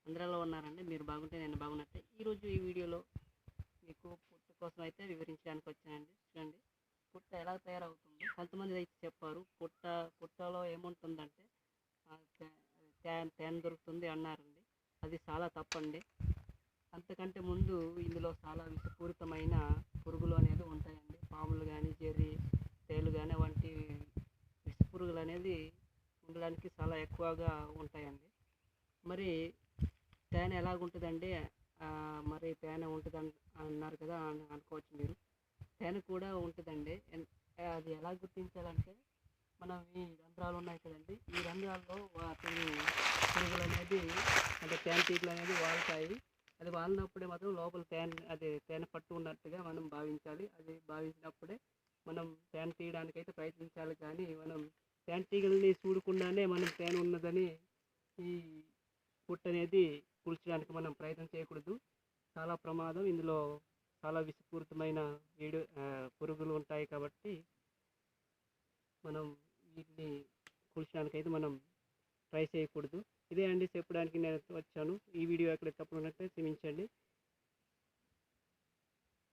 అందరిలో ఉన్నారండి. మీరు బాగుంటే నేను బాగున్నట్టే. ఈరోజు ఈ వీడియోలో మీకు పుట్ట కోసం అయితే వివరించడానికి వచ్చానండి. చూడండి, పుట్ట ఎలా తయారవుతుందో. కొంతమంది అయితే చెప్పారు పుట్టలో ఏముంటుందంటే తేనె దొరుకుతుంది అన్నారండి. అది చాలా తప్పండి. అంతకంటే ముందు ఇందులో చాలా విషపూరితమైన పురుగులు అనేది ఉంటాయండి. పాములు కానీ, జెర్రీ, తేలు కానీ వంటి విషపురుగులు అనేది ఉండడానికి చాలా ఎక్కువగా ఉంటాయండి. మరి తేనె ఎలాగుంటుందండి? మరి తేనె ఉంటుంది అన్నారు కదా అని అనుకోవచ్చు మీరు. తేనె కూడా ఉంటుందండి. అది ఎలా గుర్తించాలంటే, మనం ఈ రంధ్రాలు ఉన్నాయి కదండి, ఈ రంధ్రాల్లో వాటిని పురుగులు అనేది అంటే తేనెటీగలు అనేది వాళ్తాయి. అది వాలినప్పుడే మాత్రం లోపల తేనె పట్టు ఉన్నట్టుగా మనం భావించాలి. అది భావించినప్పుడే మనం తేనె తీయడానికైతే ప్రయత్నించాలి. కానీ మనం తేనెటీగల్ని చూడకుండానే మనం తేనె ఉన్నదని ఈ పుట్ట అనేది కూల్చడానికి మనం ప్రయత్నం చేయకూడదు. చాలా ప్రమాదం. ఇందులో చాలా విషపూరితమైన పురుగులు ఉంటాయి కాబట్టి మనం వీటిని కూల్చడానికైతే మనం ట్రై చేయకూడదు. ఇదే అండి చెప్పడానికి నేను వచ్చాను. ఈ వీడియో ఎక్కడ తప్పు ఉన్నట్టే క్షమించండి.